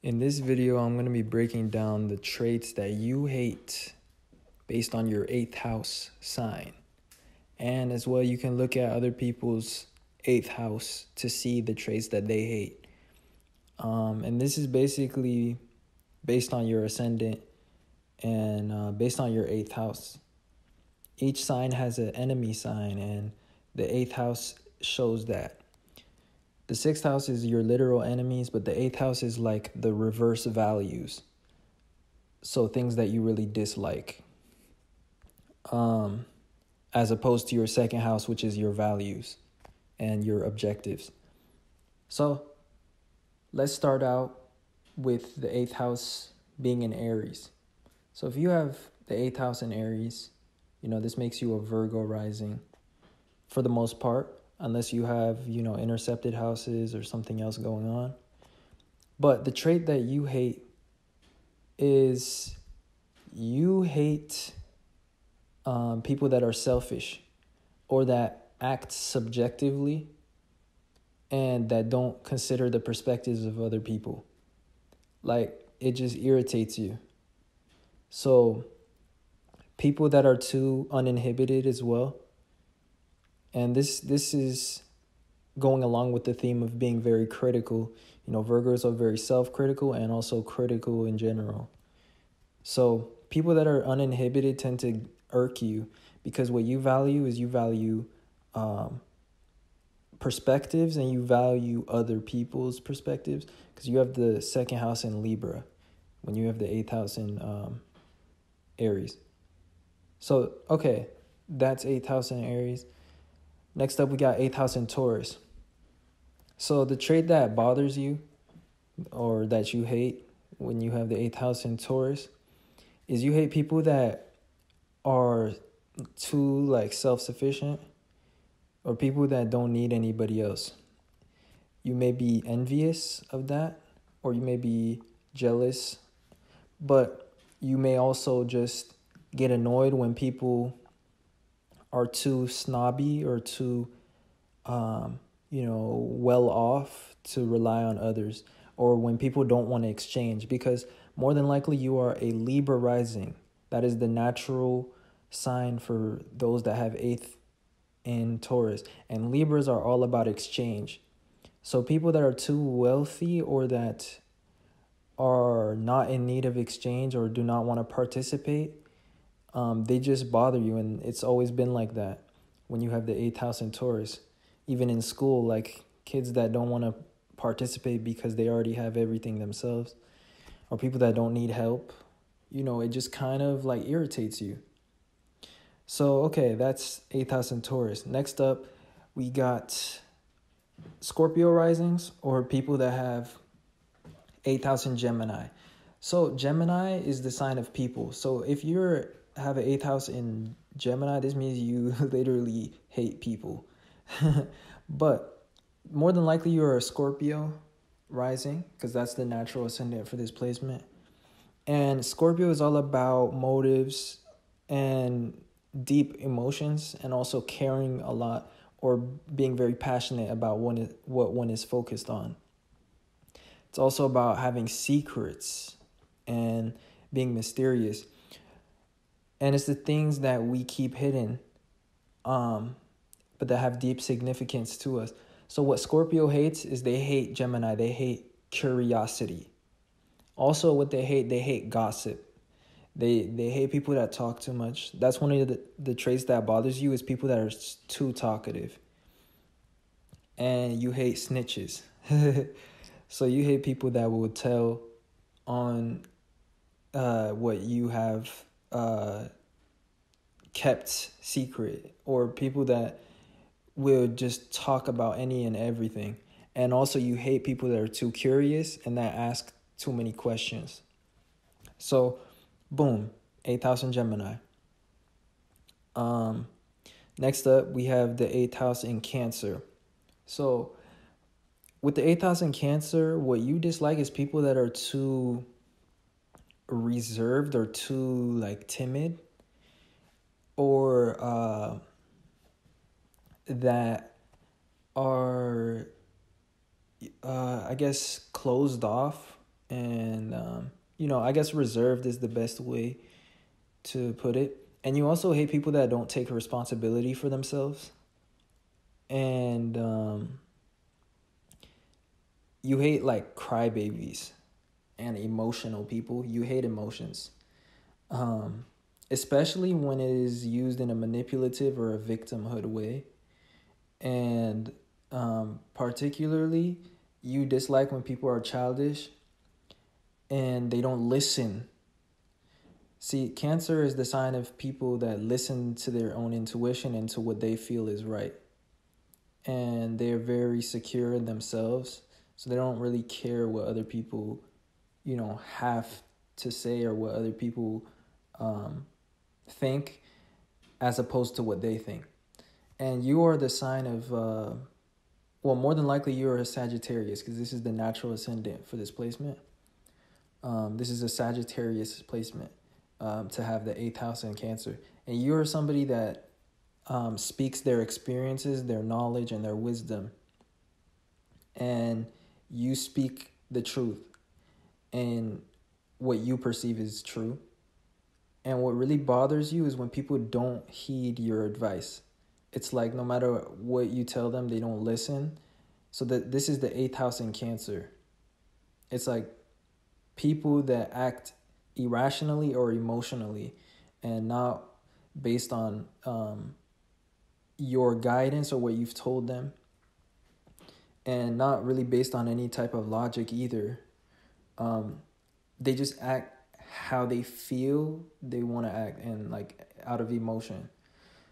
In this video, I'm going to be breaking down the traits that you hate based on your 8th house sign. And as well, you can look at other people's 8th house to see the traits that they hate. And this is basically based on your ascendant and based on your 8th house. Each sign has an enemy sign, and the 8th house shows that. The 6th house is your literal enemies, but the 8th house is like the reverse values. So things that you really dislike. As opposed to your 2nd house, which is your values and your objectives. So let's start out with the 8th house being in Aries. So if you have the 8th house in Aries, this makes you a Virgo rising for the most part. Unless you have, intercepted houses or something else going on. But the trait that you hate is you hate people that are selfish or that act subjectively and that don't consider the perspectives of other people. Like, it just irritates you. So people that are too uninhibited as well. And this is going along with the theme of being very critical. Virgos are very self-critical and also critical in general. So people that are uninhibited tend to irk you because what you value is you value perspectives and you value other people's perspectives because you have the 2nd house in Libra when you have the 8th house in Aries. So, okay, that's 8th house in Aries. Next up, we got 8th house in Taurus. So the trait that bothers you or that you hate when you have the 8th house in Taurus is you hate people that are too self-sufficient or people that don't need anybody else. You may be envious of that or you may be jealous, but you may also just get annoyed when people are too snobby or too, well off to rely on others, or when people don't want to exchange, because more than likely you are a Libra rising. That is the natural sign for those that have 8th in Taurus, and Libras are all about exchange. So people that are too wealthy or that are not in need of exchange or do not want to participate, they just bother you, and it's always been like that when you have the 8th house in Taurus. Even in school, like kids that don't want to participate because they already have everything themselves, or people that don't need help, it just kind of irritates you. So, okay, that's 8th house in Taurus. Next up, we got Scorpio risings or people that have 8th house in Gemini. So Gemini is the sign of people. So if you have an 8th house in Gemini, this means you literally hate people. But more than likely you're a Scorpio rising because that's the natural ascendant for this placement. And Scorpio is all about motives and deep emotions and also caring a lot or being very passionate about what one is focused on. It's also about having secrets and being mysterious. And it's the things that we keep hidden, but that have deep significance to us. So what Scorpio hates is they hate Gemini. They hate curiosity. Also, what they hate gossip. They hate people that talk too much. That's one of the traits that bothers you is people that are too talkative. And you hate snitches. So you hate people that will tell on what you have kept secret, or people that will just talk about any and everything. And also you hate people that are too curious and that ask too many questions. So boom, 8th house in Gemini. Next up, we have the 8th house in Cancer. So with the 8th house in Cancer, what you dislike is people that are too reserved or too timid, or that are closed off And, I guess reserved is the best way to put it. And you also hate people that don't take responsibility for themselves. And you hate like crybabies and emotional people. You hate emotions. Especially when it is used in a manipulative or a victimhood way. And particularly, you dislike when people are childish and they don't listen. See, Cancer is the sign of people that listen to their own intuition and to what they feel is right. And they're very secure in themselves, so they don't really care what other people, have to say or what other people think, as opposed to what they think. And you are the sign of, more than likely you're a Sagittarius, because this is the natural ascendant for this placement. This is a Sagittarius placement, to have the 8th house in Cancer. And you're somebody that speaks their experiences, their knowledge, and their wisdom. And you speak the truth and what you perceive is true. And what really bothers you is when people don't heed your advice. It's like no matter what you tell them, they don't listen. So that this is the 8th house in Cancer. It's like people that act irrationally or emotionally and not based on your guidance or what you've told them, and not really based on any type of logic either. They just act how they feel they want to act, and like out of emotion.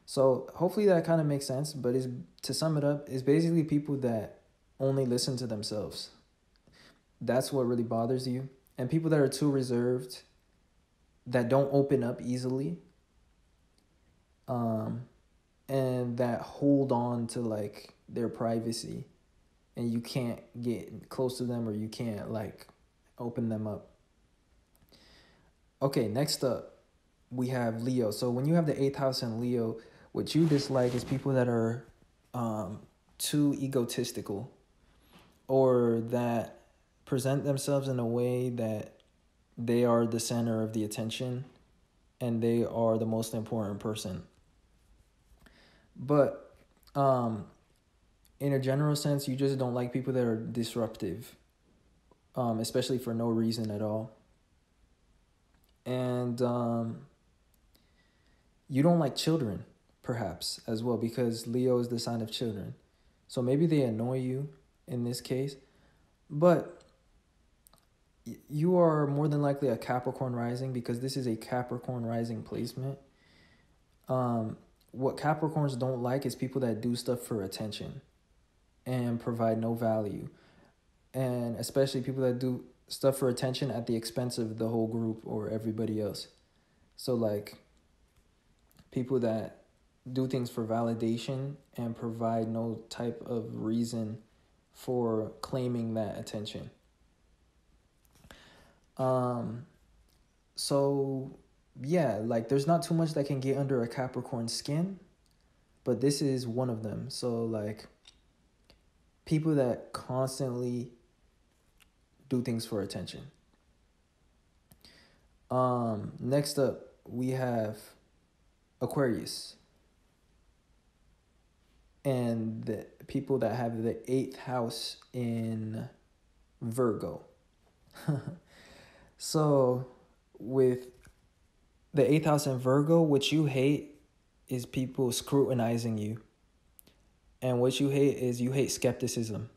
So hopefully that kind of makes sense, but to sum it up, it's basically people that only listen to themselves. That's what really bothers you. And people that are too reserved, that don't open up easily, and that hold on to like their privacy, and you can't get close to them, or you can't like open them up. Okay, next up we have Leo. So when you have the 8th house in Leo, what you dislike is people that are too egotistical, or that present themselves in a way that they are the center of the attention and they are the most important person. But in a general sense, you just don't like people that are disruptive, especially for no reason at all. And you don't like children, perhaps, as well, because Leo is the sign of children. So maybe they annoy you in this case. But you are more than likely a Capricorn rising, because this is a Capricorn rising placement. What Capricorns don't like is people that do stuff for attention and provide no value. And especially people that do stuff for attention at the expense of the whole group or everybody else. So like people that do things for validation and provide no type of reason for claiming that attention. So yeah, like there's not too much that can get under a Capricorn skin, but this is one of them. So like people that constantly do things for attention. Next up we have Aquarius, and the people that have the 8th house in Virgo. So with the 8th house in Virgo, what you hate is people scrutinizing you. And what you hate skepticism.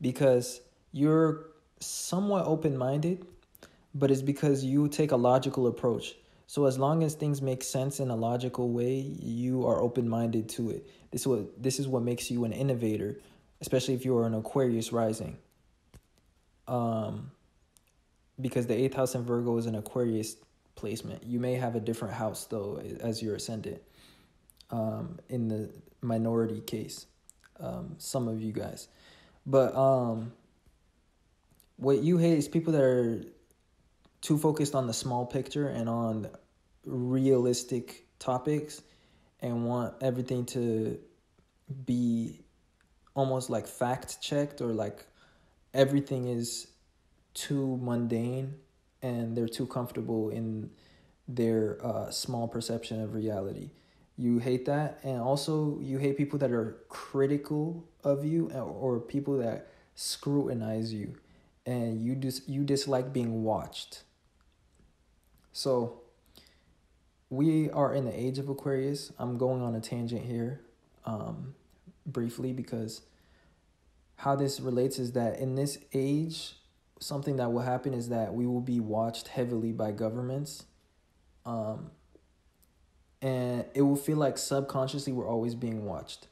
Because you're somewhat open-minded, but it's because you take a logical approach. So as long as things make sense in a logical way, you are open-minded to it. This is what makes you an innovator, especially if you are an Aquarius rising. Because the 8th house in Virgo is an Aquarius placement. You may have a different house, though, as your ascendant. In the minority case, some of you guys. But what you hate is people that are too focused on the small picture and on realistic topics and want everything to be almost like fact checked, or like everything is too mundane and they're too comfortable in their small perception of reality. You hate that. And also you hate people that are critical of you, or people that scrutinize you, and you dislike being watched. So we are in the age of Aquarius. I'm going on a tangent here briefly, because how this relates is that in this age, something that will happen is that we will be watched heavily by governments. And it will feel like subconsciously we're always being watched.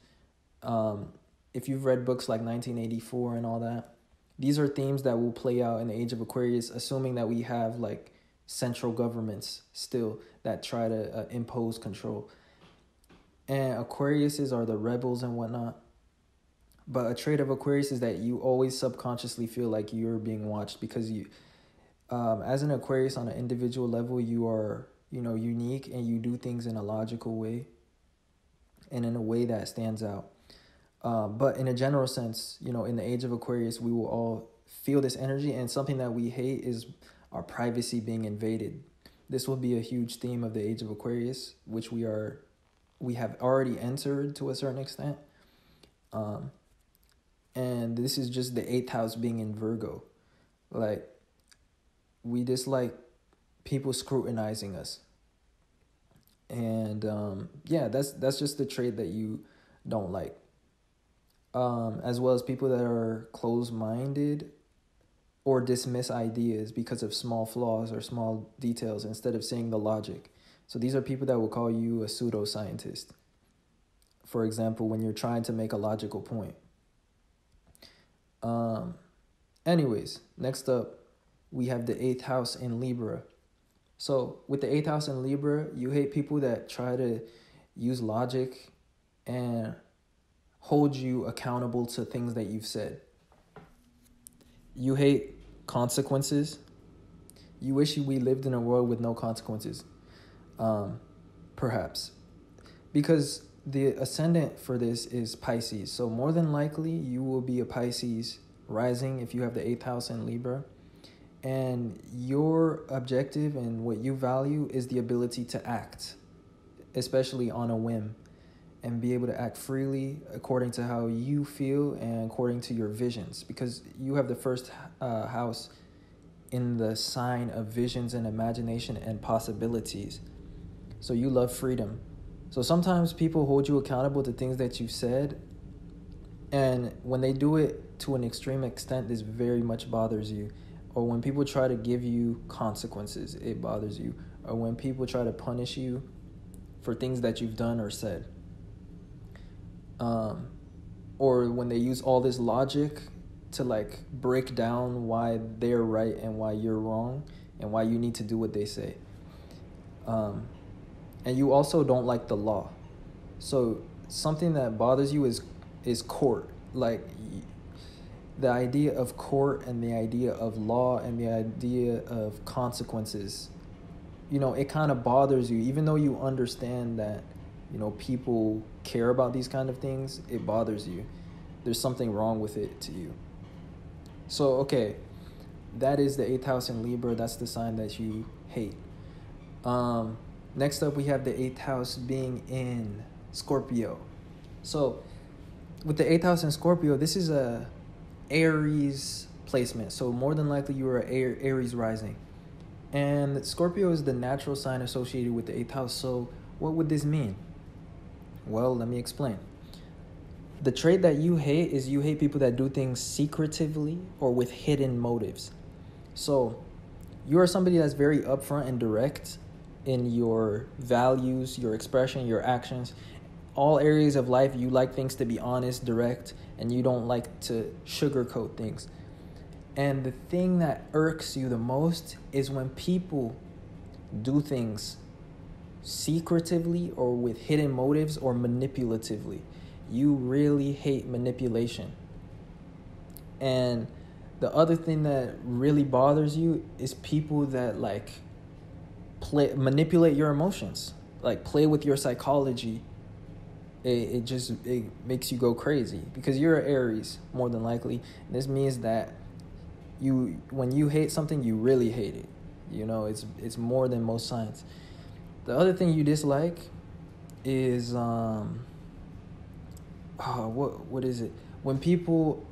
If you've read books like 1984 and all that, these are themes that will play out in the age of Aquarius, assuming that we have like central governments still that try to impose control. And Aquariuses are the rebels and whatnot. But a trait of Aquarius is that you always subconsciously feel like you're being watched, because you, as an Aquarius on an individual level, you are, unique, and you do things in a logical way and in a way that stands out. But in a general sense, in the age of Aquarius, we will all feel this energy, and something that we hate is our privacy being invaded. This will be a huge theme of the age of Aquarius, which we have already entered to a certain extent. And this is just the 8th house being in Virgo. Like, we dislike people scrutinizing us. And that's just the trait that you don't like. As well as people that are closed-minded or dismiss ideas because of small flaws or small details instead of seeing the logic. So these are people that will call you a pseudoscientist, for example, when you're trying to make a logical point. Anyways, next up, we have the 8th house in Libra. So with the 8th house in Libra, you hate people that try to use logic and hold you accountable to things that you've said. You hate consequences. You wish we lived in a world with no consequences. Perhaps. Because the ascendant for this is Pisces. So more than likely, you will be a Pisces rising if you have the 8th house in Libra. And your objective and what you value is the ability to act, especially on a whim, and be able to act freely according to how you feel and according to your visions, because you have the first house in the sign of visions and imagination and possibilities. So you love freedom. So sometimes people hold you accountable to things that you've said, and when they do it to an extreme extent, this very much bothers you. Or when people try to give you consequences, it bothers you. Or when people try to punish you for things that you've done or said. Or when they use all this logic to like break down why they're right and why you're wrong and why you need to do what they say. And you also don't like the law. So something that bothers you is court. Like the idea of court and the idea of law and the idea of consequences, it kind of bothers you. Even though you understand that, people care about these kind of things, it bothers you. There's something wrong with it to you. So, okay, that is the 8th house in Libra. That's the sign that you hate. Next up, we have the 8th house being in Scorpio. So with the 8th house in Scorpio, this is a Aries placement. So more than likely you are Aries rising. And Scorpio is the natural sign associated with the 8th house. So what would this mean? Well, let me explain. The trait that you hate is you hate people that do things secretively or with hidden motives. So you are somebody that's very upfront and direct in your values, your expression, your actions. All areas of life, you like things to be honest, direct, and you don't like to sugarcoat things. And the thing that irks you the most is when people do things secretively or with hidden motives or manipulatively. You really hate manipulation. And the other thing that really bothers you is people that manipulate your emotions, play with your psychology. It makes you go crazy because you're an Aries more than likely. This means that when you hate something, you really hate it. You know, it's more than most signs. The other thing you dislike is what is it? When people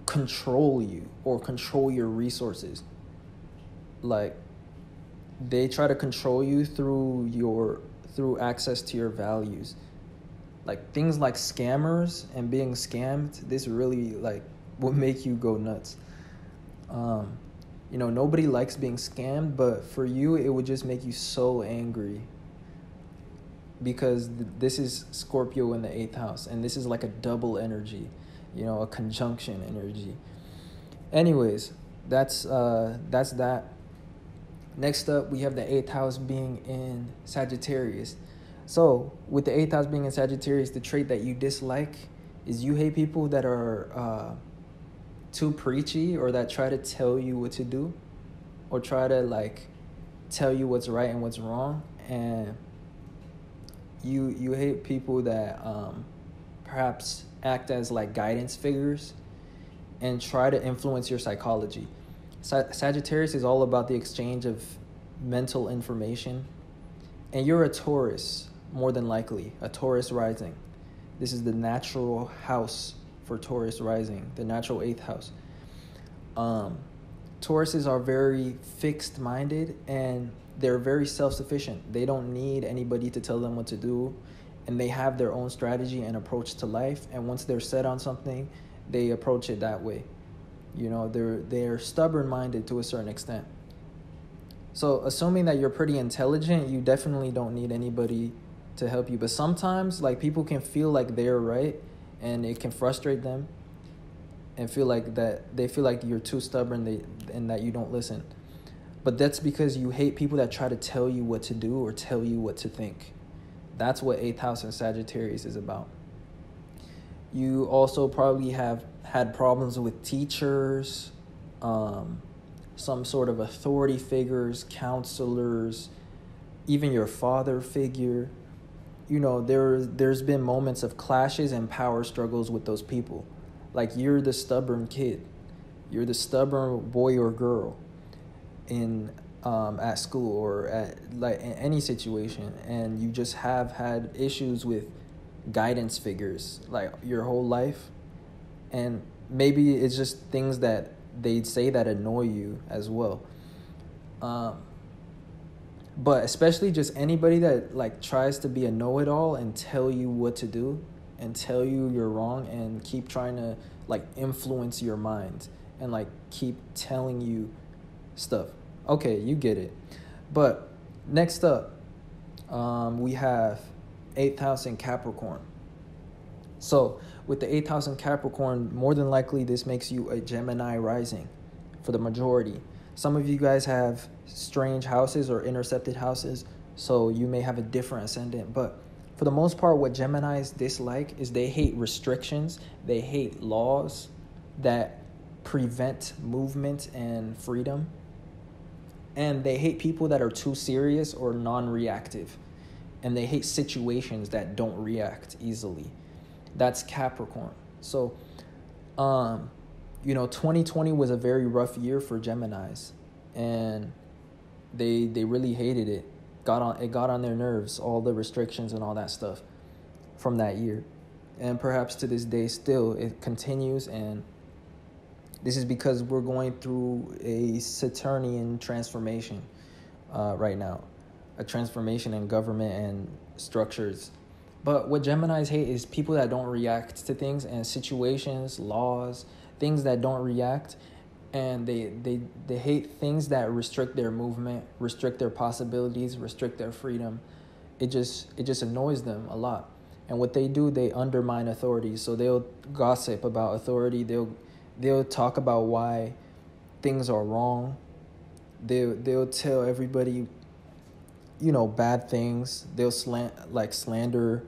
control you or control your resources. Like, they try to control you through access to your values. Like, things like scammers and being scammed, this really, like, will make you go nuts. You know, nobody likes being scammed, but for you, it would just make you so angry. Because this is Scorpio in the 8th house, and this is like a double energy, you know, a conjunction energy. Anyways, that's that. Next up, we have the 8th house being in Sagittarius. So with the 8th house being in Sagittarius, the trait that you dislike is you hate people that are too preachy, or that try to tell you what to do, or try to like tell you what's right and what's wrong. And you hate people that perhaps act as like guidance figures and try to influence your psychology. Sagittarius is all about the exchange of mental information. And you're a Taurus, more than likely, a Taurus rising. This is the natural house for Taurus rising, the natural 8th house. Tauruses are very fixed-minded, and they're very self-sufficient. They don't need anybody to tell them what to do, and they have their own strategy and approach to life. And once they're set on something, they approach it that way. You know, they're stubborn-minded to a certain extent. So assuming that you're pretty intelligent, you definitely don't need anybody to help you. But sometimes, like, people can feel like they're right, and it can frustrate them, and feel like that they feel like you're too stubborn, and that you don't listen. But that's because you hate people that try to tell you what to do or tell you what to think. That's what 8th house and Sagittarius is about. You also probably have had problems with teachers, some sort of authority figures, counselors, even your father figure. You know, there's been moments of clashes and power struggles with those people. Like, you're the stubborn kid. You're the stubborn boy or girl in at school, or at like in any situation, and you just have had issues with guidance figures like your whole life. And maybe it's just things that they'd say that annoy you as well. But especially just anybody that like tries to be a know-it-all and tell you what to do and tell you you're wrong, and keep trying to like influence your mind and like keep telling you stuff. Okay, you get it. But next up, we have 8th house in Capricorn. So with the 8th house in Capricorn, more than likely this makes you a Gemini rising for the majority. Some of you guys have strange houses or intercepted houses, so you may have a different ascendant. But for the most part, what Geminis dislike is they hate restrictions. They hate laws that prevent movement and freedom. And they hate people that are too serious or non-reactive. And they hate situations that don't react easily. That's Capricorn. So, 2020 was a very rough year for Geminis. And they really hated it. It got on their nerves, all the restrictions and all that stuff from that year. And perhaps to this day still, it continues. And this is because we're going through a Saturnian transformation right now. A transformation in government and structures. But what Geminis hate is people that don't react to things and situations, laws, things that don't react. And they hate things that restrict their movement, restrict their possibilities, restrict their freedom. It just annoys them a lot. And what they do, they undermine authority. So they'll gossip about authority. They'll talk about why things are wrong. They'll tell everybody, bad things. They'll slander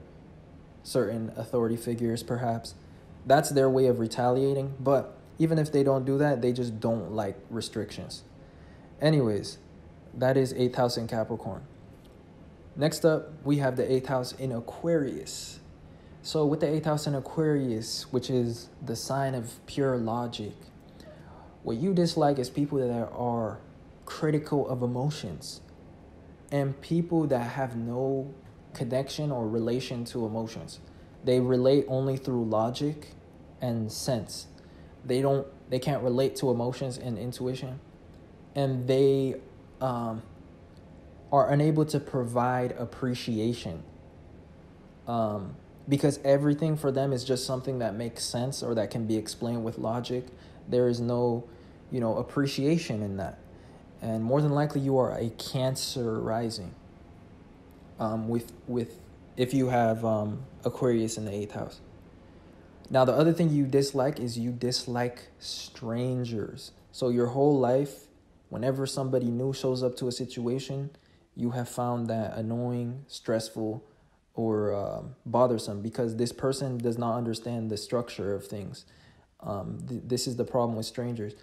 certain authority figures, perhaps. That's their way of retaliating. But even if they don't do that, they just don't like restrictions. Anyways, that is 8th house in Capricorn. Next up, we have the 8th house in Aquarius. So with the 8th house in Aquarius, which is the sign of pure logic, What you dislike is people that are critical of emotions and people that have no connection or relation to emotions. They relate only through logic and sense. They can't relate to emotions and intuition, and they are unable to provide appreciation, because everything for them is just something that makes sense or that can be explained with logic. There is no, appreciation in that. And more than likely, you are a Cancer rising. With if you have Aquarius in the 8th house. Now, the other thing you dislike is you dislike strangers. So your whole life, whenever somebody new shows up to a situation, you have found that annoying, stressful, or bothersome, because this person does not understand the structure of things. This is the problem with strangers.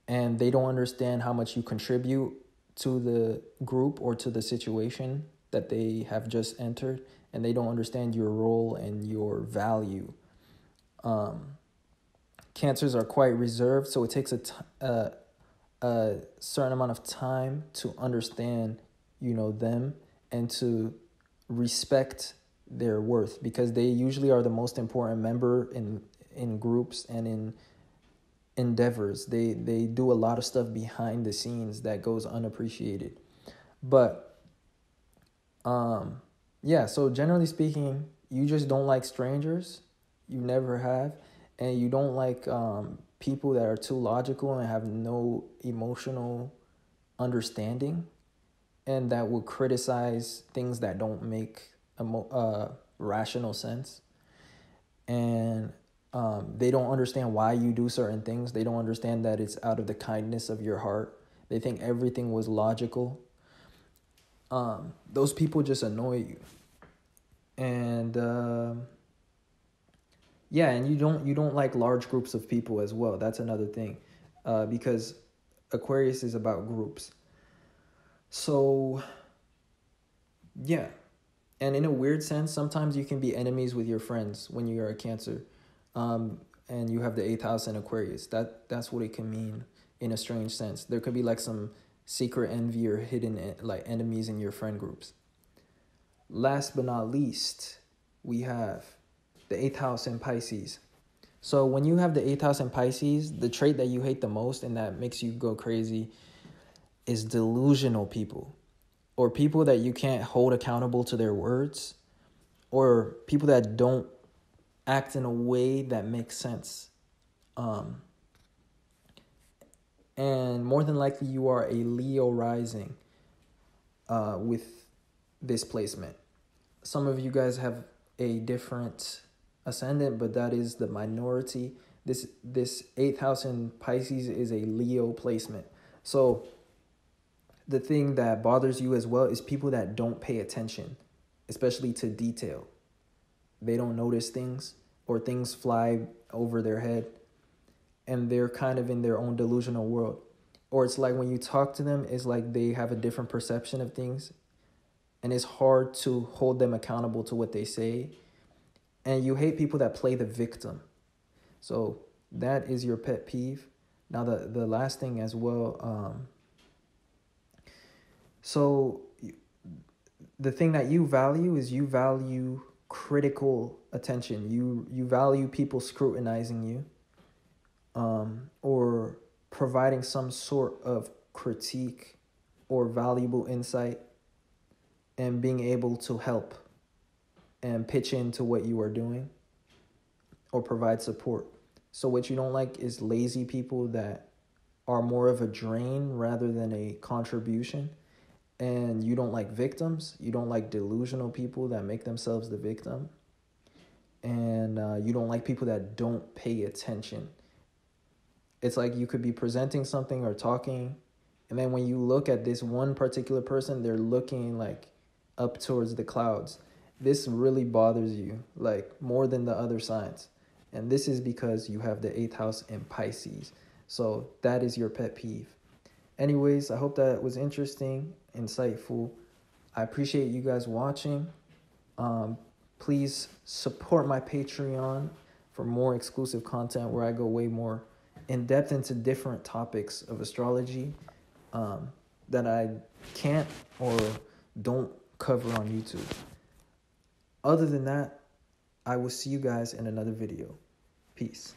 And they don't understand how much you contribute to the group or to the situation that they have just entered. And they don't understand your role and your value. Cancers are quite reserved, so it takes a certain amount of time to understand, them, and to respect their worth, because they usually are the most important member in groups and in endeavors. They do a lot of stuff behind the scenes that goes unappreciated. But so generally speaking, you just don't like strangers. You never have. And you don't like people that are too logical and have no emotional understanding, and that will criticize things that don't make rational sense. And they don't understand why you do certain things. They don't understand that it's out of the kindness of your heart. They think everything was logical. Those people just annoy you. And and you don't like large groups of people as well. That's another thing, because Aquarius is about groups. So, yeah. And in a weird sense, sometimes you can be enemies with your friends when you are a Cancer, and you have the 8th house in Aquarius. That's what it can mean in a strange sense. There could be like some secret envy or hidden like enemies in your friend groups. Last but not least, we have the 8th house in Pisces. So when you have the 8th house in Pisces, the trait that you hate the most and that makes you go crazy is delusional people, or people that you can't hold accountable to their words, or people that don't act in a way that makes sense. And more than likely, you are a Leo rising with this placement. Some of you guys have a different ascendant, but that is the minority. This 8th house in Pisces is a Leo placement. So the thing that bothers you as well is people that don't pay attention, especially to detail. They don't notice things, or things fly over their head, and they're kind of in their own delusional world. Or it's like when you talk to them, it's like they have a different perception of things, and it's hard to hold them accountable to what they say. And you hate people that play the victim. So that is your pet peeve. Now, the last thing as well, so the thing that you value is you value critical attention. You value people scrutinizing you, or providing some sort of critique or valuable insight, and being able to help and pitch into what you are doing or provide support. So what you don't like is lazy people that are more of a drain rather than a contribution. And you don't like victims. You don't like delusional people that make themselves the victim. And you don't like people that don't pay attention. It's like you could be presenting something or talking, and then when you look at this one particular person, they're looking like up towards the clouds. This really bothers you, like more than the other signs. And this is because you have the 8th house in Pisces. So that is your pet peeve. Anyways, I hope that was interesting, insightful. I appreciate you guys watching. Please support my Patreon for more exclusive content where I go way more in depth into different topics of astrology that I can't or don't cover on YouTube. Other than that, I will see you guys in another video. Peace.